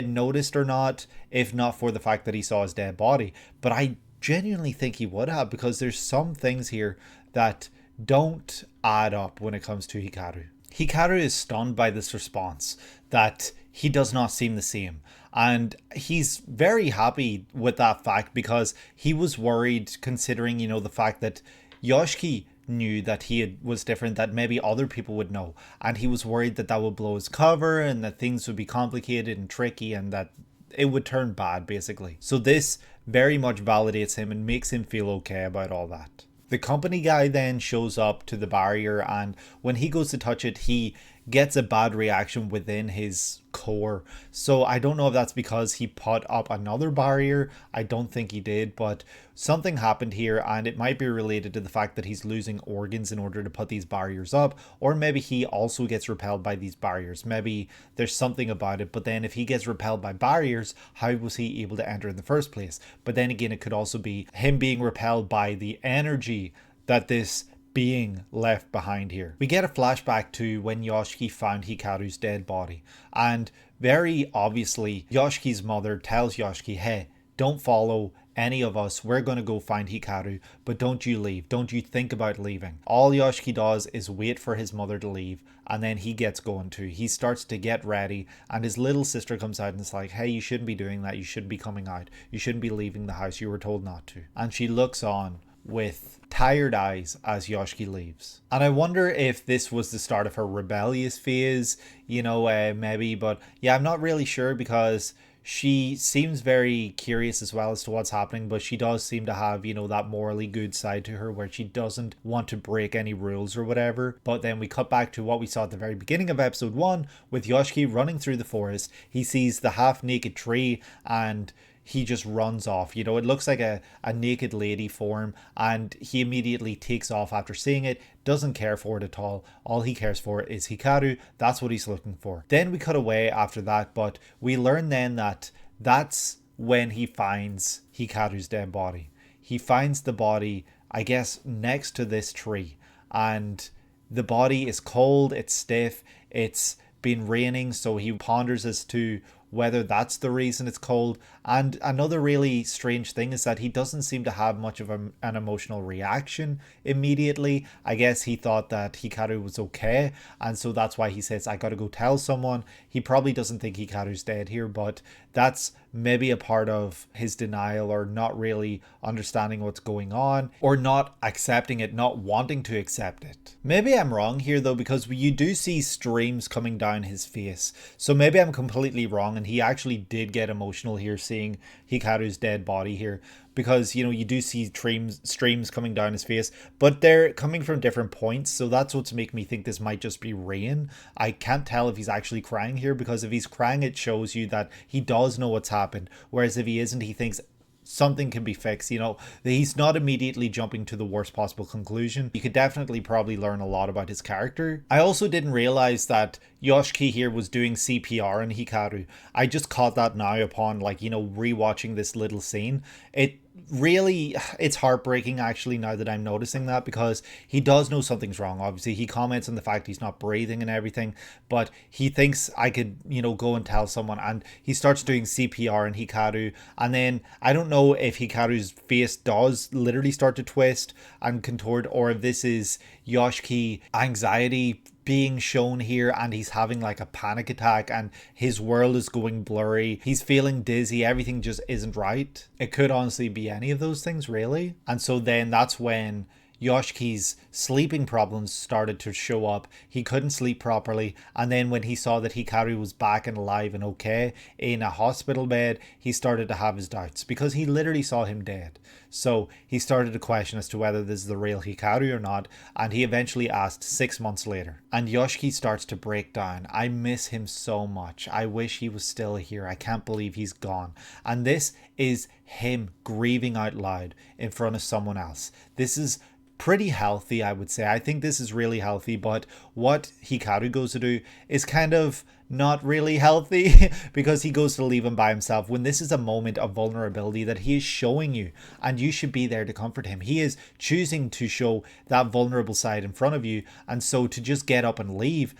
noticed or not, if not for the fact that he saw his dead body. But I genuinely think he would have, because there's some things here that don't add up when it comes to Hikaru. Hikaru is stunned by this response, that he does not seem the same. And he's very happy with that fact, because he was worried, considering, the fact that Yoshiki knew that he was different, that maybe other people would know. And he was worried that would blow his cover, and that things would be complicated and tricky, and that it would turn bad, basically. So this very much validates him and makes him feel okay about all that. The company guy then shows up to the barrier, and when he goes to touch it, he gets a bad reaction within his core. So I don't know if that's because he put up another barrier. I don't think he did, but something happened here, and it might be related to the fact that he's losing organs in order to put these barriers up, or maybe he also gets repelled by these barriers. Maybe there's something about it. But then if he gets repelled by barriers, how was he able to enter in the first place? But then again, it could also be him being repelled by the energy that this being left behind here. We get a flashback to when Yoshiki found Hikaru's dead body, and very obviously Yoshiki's mother tells Yoshiki, hey, don't follow any of us, we're going to go find Hikaru, but don't you leave, don't you think about leaving. All Yoshiki does is wait for his mother to leave, and then he gets going too. He starts to get ready, and his little sister comes out and is like, hey, you shouldn't be doing that, you shouldn't be coming out, you shouldn't be leaving the house, you were told not to. And she looks on with tired eyes as Yoshiki leaves. And I wonder if this was the start of her rebellious phase, maybe, but yeah, I'm not really sure, because she seems very curious as well as to what's happening, but she does seem to have, you know, that morally good side to her where she doesn't want to break any rules or whatever. But then we cut back to what we saw at the very beginning of episode 1 with Yoshiki running through the forest. He sees the half-naked tree and he just runs off. You know, it looks like a naked lady form, and he immediately takes off after seeing it, doesn't care for it at all. All he cares for is Hikaru. That's what he's looking for. Then we cut away after that, but we learn then that that's when he finds Hikaru's dead body. He finds the body, I guess, next to this tree, and the body is cold, it's stiff, it's been raining, so he ponders as to whether that's the reason it's cold. And another really strange thing is that he doesn't seem to have much of an emotional reaction immediately. I guess he thought that Hikaru was okay, and so that's why he says, I gotta go tell someone. He probably doesn't think Hikaru's dead here, but that's maybe a part of his denial, or not really understanding what's going on, or not accepting it, not wanting to accept it. Maybe I'm wrong here though, because you do see streams coming down his face, so maybe I'm completely wrong and he actually did get emotional here seeing Hikaru's dead body here, because, you know, you do see streams coming down his face, but they're coming from different points, so that's what's making me think this might just be rain. I can't tell if he's actually crying here, because if he's crying it shows you that he does know what's happened, whereas if he isn't, he thinks something can be fixed. You know, he's not immediately jumping to the worst possible conclusion. You could definitely probably learn a lot about his character. I also didn't realize that Yoshiki here was doing CPR on Hikaru. I just caught that now upon, like, you know, rewatching this little scene. It's heartbreaking actually now that I'm noticing that, because he does know something's wrong. Obviously he comments on the fact he's not breathing and everything, but he thinks I could, you know, go and tell someone, and he starts doing CPR on Hikaru, and then I don't know if Hikaru's face does literally start to twist and contort, or if this is Yoshiki anxiety being shown here and he's having like a panic attack and his world is going blurry, he's feeling dizzy, everything just isn't right. It could honestly be any of those things really. And so then that's when Yoshiki's sleeping problems started to show up. He couldn't sleep properly, and then when he saw that Hikaru was back and alive and okay in a hospital bed, he started to have his doubts, because he literally saw him dead. So he started to question as to whether this is the real Hikaru or not, and he eventually asked 6 months later. And Yoshiki starts to break down. I miss him so much. I wish he was still here. I can't believe he's gone. And this is him grieving out loud in front of someone else. This is pretty healthy, I would say. I think this is really healthy, but what Hikaru goes to do is kind of not really healthy because he goes to leave him by himself when this is a moment of vulnerability that he is showing you, and you should be there to comfort him. He is choosing to show that vulnerable side in front of you, and so to just get up and leave,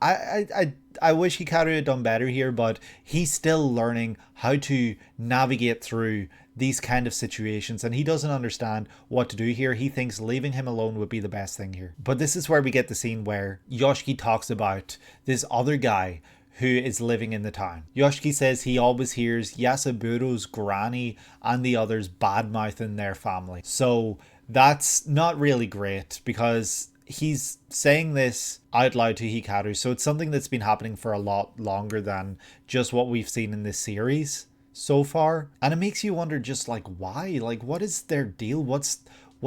I wish Hikaru had done better here, but he's still learning how to navigate through these kind of situations, and he doesn't understand what to do here. He thinks leaving him alone would be the best thing here. But this is where we get the scene where Yoshiki talks about this other guy who is living in the town. Yoshiki says he always hears Yasuburu's granny and the others bad-mouthing their family. So that's not really great, because he's saying this out loud to Hikaru, so it's something that's been happening for a lot longer than just what we've seen in this series so far. And it makes you wonder, just like, why? Like, what is their deal? What's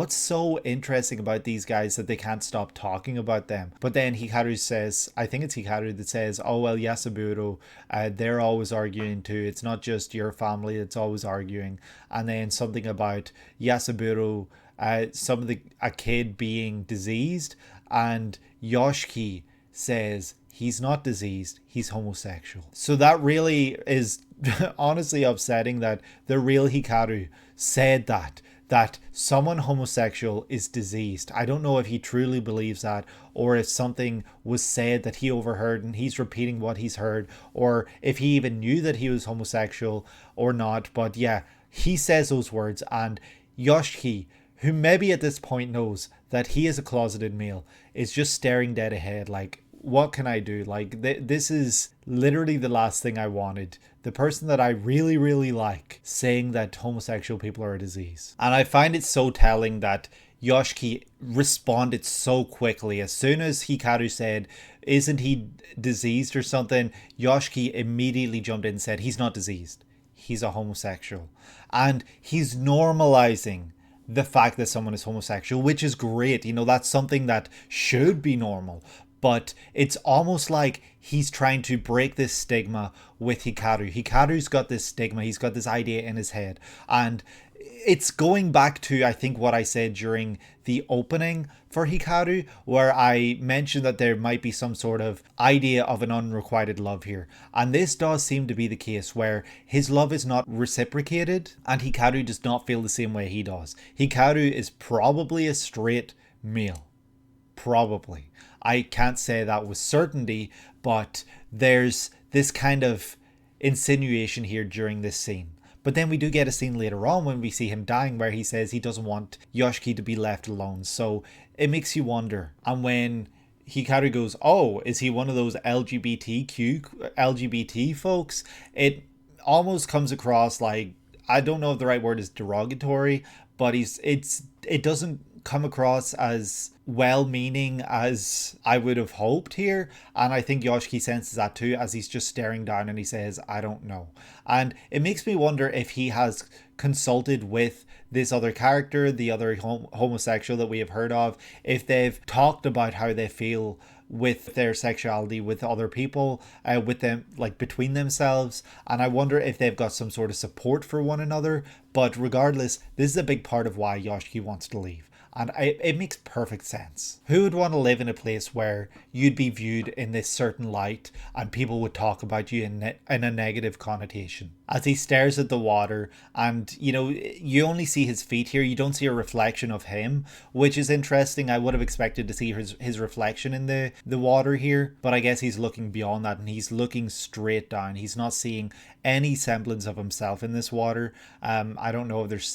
so interesting about these guys that they can't stop talking about them? But then Hikaru says, I think it's Hikaru that says, oh well, Yasuburo, they're always arguing too. It's not just your family that's always arguing. And then something about Yasuburo, a kid being diseased, and Yoshiki says he's not diseased, he's homosexual. So that really is honestly upsetting that the real Hikaru said that someone homosexual is diseased. I don't know if he truly believes that, or if something was said that he overheard and he's repeating what he's heard, or if he even knew that he was homosexual or not. But yeah, he says those words, and Yoshiki, who maybe at this point knows that he is a closeted male, is just staring dead ahead like, what can I do? Like, this is literally the last thing I wanted. The person that I really, really like saying that homosexual people are a disease. And I find it so telling that Yoshiki responded so quickly. As soon as Hikaru said isn't he diseased or something? Yoshiki immediately jumped in and said, he's not diseased. He's a homosexual. And he's normalizing the fact that someone is homosexual, which is great. You know, that's something that should be normal. But it's almost like he's trying to break this stigma with Hikaru. Hikaru's got this stigma. He's got this idea in his head. And it's going back to, I think, what I said during the opening for Hikaru, where I mentioned that there might be some sort of idea of an unrequited love here. And this does seem to be the case, where his love is not reciprocated and Hikaru does not feel the same way he does. Hikaru is probably a straight male. Probably. I can't say that with certainty, but there's this kind of insinuation here during this scene. But then we do get a scene later on when we see him dying where he says he doesn't want Yoshiki to be left alone. So it makes you wonder. And when Hikaru goes, oh, is he one of those LGBT folks? It almost comes across like, I don't know if the right word is derogatory, but it doesn't come across as well-meaning as I would have hoped here. And I think Yoshiki senses that too, as he's just staring down and he says, I don't know. And it makes me wonder if he has consulted with this other character, the other homosexual that we have heard of, if they've talked about how they feel with their sexuality with other people, with them, like between themselves. And I wonder if they've got some sort of support for one another. But regardless, this is a big part of why Yoshiki wants to leave. And it makes perfect sense. Who would want to live in a place where you'd be viewed in this certain light and people would talk about you in a negative connotation? As he stares at the water, and you know, you only see his feet here, you don't see a reflection of him, which is interesting. I would have expected to see his reflection in the water here, but I guess he's looking beyond that and he's looking straight down. He's not seeing any semblance of himself in this water. I don't know if there's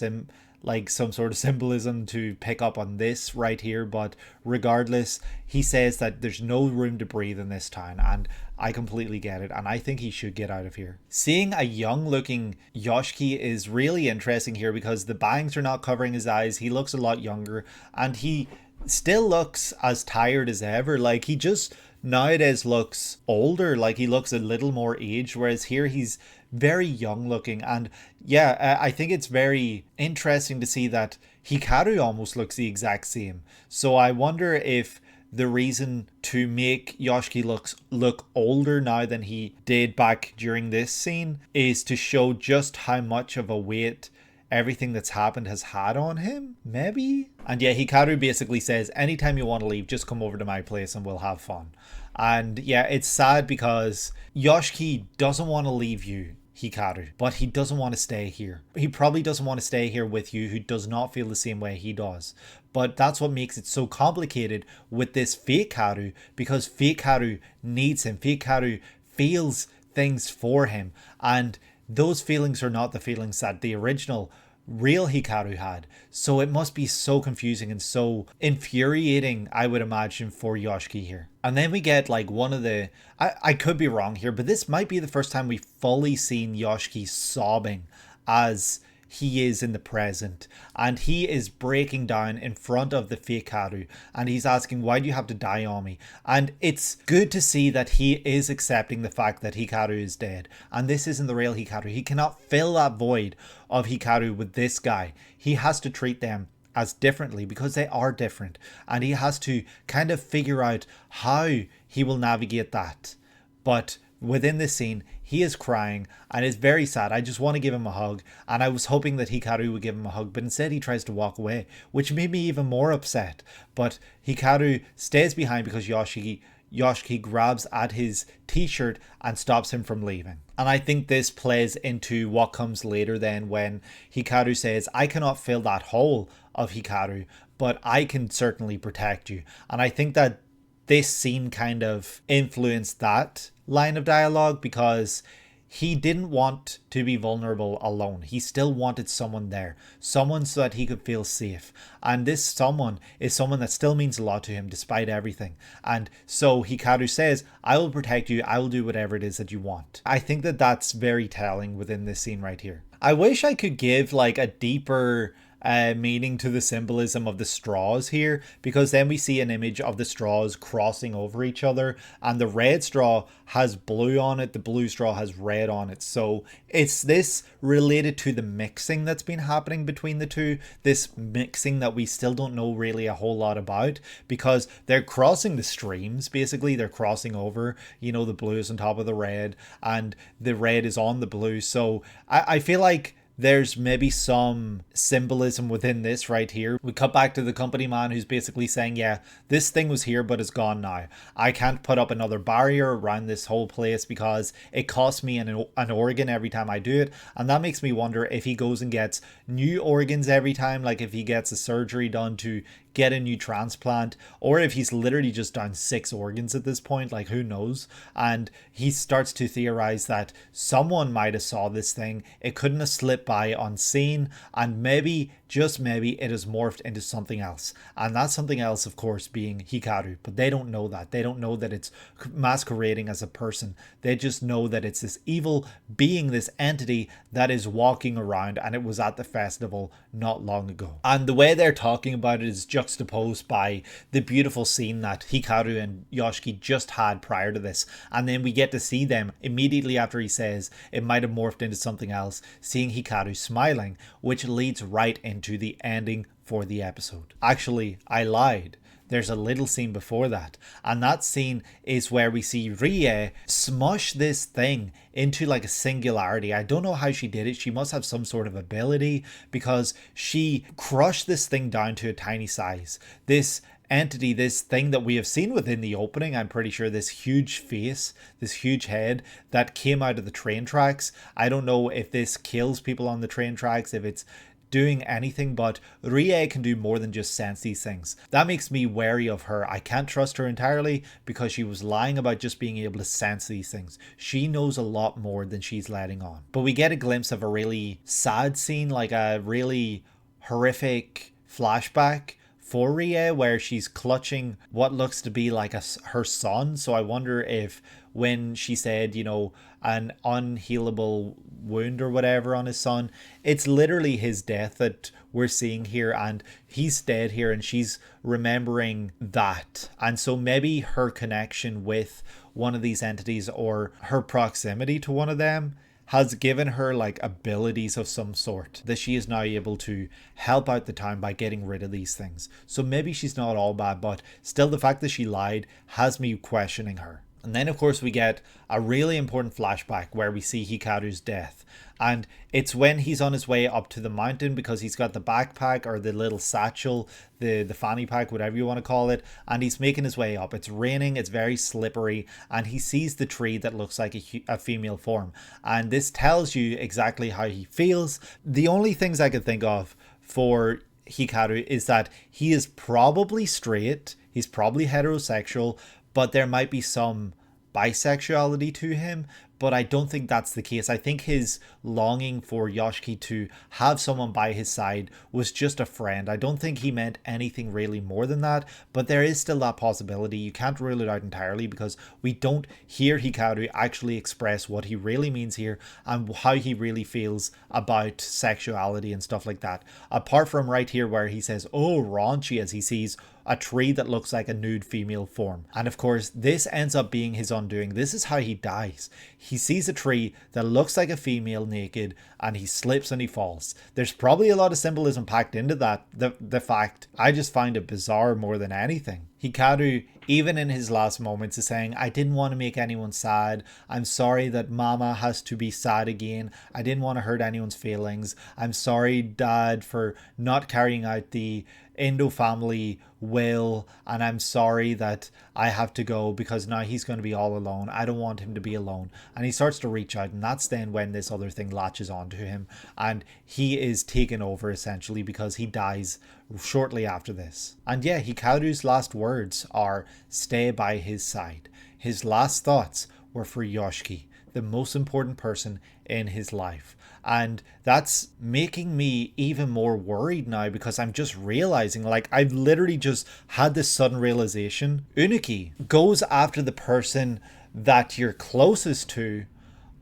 some sort of symbolism to pick up on this right here, but regardless, he says that there's no room to breathe in this town, and I completely get it, and I think he should get out of here. Seeing a young looking Yoshiki is really interesting here because the bangs are not covering his eyes. He looks a lot younger and he still looks as tired as ever. Like, he just nowadays looks older, like he looks a little more aged, whereas here he's very young looking. And yeah, I think it's very interesting to see that Hikaru almost looks the exact same. So I wonder if the reason to make Yoshiki look older now than he did back during this scene is to show just how much of a weight everything that's happened has had on him, maybe? And yeah, Hikaru basically says, anytime you want to leave, just come over to my place and we'll have fun. And yeah, it's sad because Yoshiki doesn't want to leave you, Hikaru, but he doesn't want to stay here. He probably doesn't want to stay here with you, who does not feel the same way he does. But that's what makes it so complicated with this fake Haru, because fake Haru needs him. Fake Haru feels things for him, and those feelings are not the feelings that the original real Hikaru had. So it must be so confusing and so infuriating, I would imagine, for Yoshiki here. And then we get like one of the, I could be wrong here, but this might be the first time we've fully seen Yoshiki sobbing as he is in the present, and he is breaking down in front of the fake Haru, and he's asking, why do you have to die on me? And it's good to see that he is accepting the fact that Hikaru is dead, and this isn't the real Hikaru. He cannot fill that void of Hikaru with this guy. He has to treat them as differently because they are different, and he has to kind of figure out how he will navigate that. But within this scene, he is crying and it's very sad. I just want to give him a hug, and I was hoping that Hikaru would give him a hug, but instead he tries to walk away, which made me even more upset. But Hikaru stays behind because Yoshiki grabs at his t-shirt and stops him from leaving. And I think this plays into what comes later then, when Hikaru says, I cannot fill that hole of Hikaru, but I can certainly protect you. And I think that this scene kind of influenced that line of dialogue, because he didn't want to be vulnerable alone. He still wanted someone there, someone so that he could feel safe. And this someone is someone that still means a lot to him despite everything. And so Hikaru says, I will protect you. I will do whatever it is that you want. I think that that's very telling within this scene right here. I wish I could give like a deeper meaning to the symbolism of the straws here, because then we see an image of the straws crossing over each other, and the red straw has blue on it, the blue straw has red on it. So it's this related to the mixing that's been happening between the two, this mixing that we still don't know really a whole lot about, because they're crossing the streams. Basically, they're crossing over, you know, the blue is on top of the red and the red is on the blue. So I feel like there's maybe some symbolism within this right here. We cut back to the company man who's basically saying, yeah, this thing was here but it's gone now. I can't put up another barrier around this whole place because it costs me an organ every time I do it. And that makes me wonder if he goes and gets new organs every time, like if he gets a surgery done to get a new transplant, or if he's literally just down 6 organs at this point, like who knows. And he starts to theorize that someone might have saw this thing, it couldn't have slipped by unseen, and maybe, just maybe, it has morphed into something else. And that something else, of course, being Hikaru. But they don't know that. They don't know that it's masquerading as a person. They just know that it's this evil being, this entity that is walking around, and it was at the festival not long ago. And the way they're talking about it is juxtaposed by the beautiful scene that Hikaru and Yoshiki just had prior to this. And then we get to see them immediately after he says it might have morphed into something else, seeing Hikaru smiling, which leads right into the ending for the episode. Actually, I lied. There's a little scene before that, and that scene is where we see Rie smush this thing into like a singularity. I don't know how she did it. She must have some sort of ability, because she crushed this thing down to a tiny size. This entity, this thing that we have seen within the opening, I'm pretty sure, this huge face, this huge head that came out of the train tracks. I don't know if this kills people on the train tracks, if it's doing anything, but Rie can do more than just sense these things. That makes me wary of her. I can't trust her entirely because she was lying about just being able to sense these things. She knows a lot more than she's letting on. But we get a glimpse of a really sad scene, like a really horrific flashback for Rie, where she's clutching what looks to be like her son. So I wonder if when she said, you know, an unhealable wound or whatever on his son, it's literally his death that we're seeing here, and he's dead here and she's remembering that. And so maybe her connection with one of these entities, or her proximity to one of them, has given her like abilities of some sort that she is now able to help out the town by getting rid of these things. So maybe she's not all bad, but still the fact that she lied has me questioning her. And then of course we get a really important flashback where we see Hikaru's death. And it's when he's on his way up to the mountain, because he's got the backpack or the little satchel, the fanny pack, whatever you want to call it, and he's making his way up. It's raining, it's very slippery, and he sees the tree that looks like a female form. And this tells you exactly how he feels. The only things I could think of for Hikaru is that he is probably straight, he's probably heterosexual, but there might be some bisexuality to him, but I don't think that's the case. I think his longing for Yoshiki to have someone by his side was just a friend. I don't think he meant anything really more than that, but there is still that possibility. You can't rule it out entirely because we don't hear Hikaru actually express what he really means here and how he really feels about sexuality and stuff like that. Apart from right here where he says, oh, raunchy, as he sees a tree that looks like a nude female form. And of course, this ends up being his undoing. This is how he dies. He sees a tree that looks like a female naked, and he slips and he falls. There's probably a lot of symbolism packed into that. The fact, I just find it bizarre more than anything. Hikaru, even in his last moments, is saying, I didn't want to make anyone sad. I'm sorry that Mama has to be sad again. I didn't want to hurt anyone's feelings. I'm sorry, Dad, for not carrying out the Indo family will, and I'm sorry that I have to go because now he's going to be all alone. I don't want him to be alone. And he starts to reach out, and that's then when this other thing latches onto him, and he is taken over essentially because he dies shortly after this. And yeah, Hikaru's last words are stay by his side. His last thoughts were for Yoshiki, the most important person in his life. And that's making me even more worried now because I'm just realizing, like, I've literally just had this sudden realization. Unuki goes after the person that you're closest to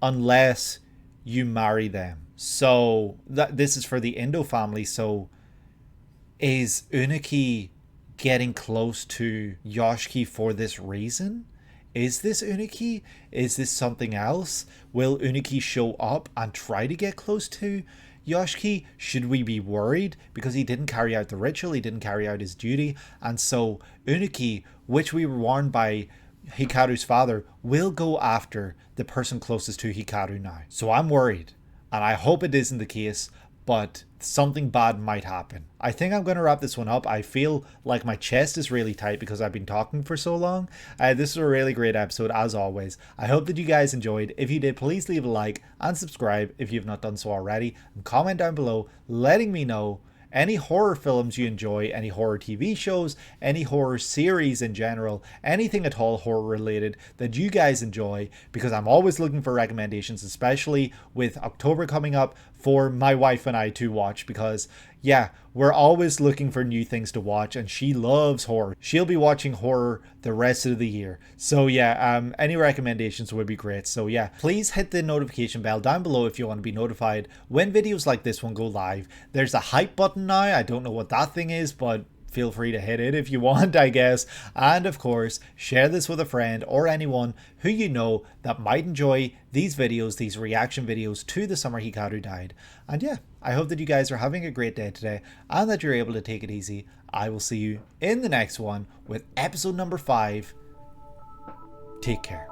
unless you marry them. So this is for the Indo family. So Is Uniki getting close to Yoshiki for this reason? Is this Uniki? Is this something else? Will Uniki show up and try to get close to Yoshiki? Should we be worried because he didn't carry out the ritual, he didn't carry out his duty, and so Uniki, which we were warned by Hikaru's father, will go after the person closest to Hikaru now. So I'm worried, and I hope it isn't the case, but something bad might happen. I think I'm going to wrap this one up. I feel like my chest is really tight because I've been talking for so long. This is a really great episode as always. I hope that you guys enjoyed. If you did, please leave a like and subscribe if you've not done so already. And comment down below letting me know any horror films you enjoy, any horror TV shows, any horror series in general, anything at all horror related that you guys enjoy, because I'm always looking for recommendations, especially with October coming up for my wife and I to watch, because yeah, we're always looking for new things to watch and she loves horror. She'll be watching horror the rest of the year. So yeah, any recommendations would be great. So yeah, please hit the notification bell down below if you want to be notified when videos like this one go live. There's a hype button now. I don't know what that thing is, but feel free to hit it if you want, I guess. And of course, share this with a friend or anyone who you know that might enjoy these videos, these reaction videos to the Summer Hikaru Died. And yeah, I hope that you guys are having a great day today and that you're able to take it easy. I will see you in the next one with episode number 5. Take care.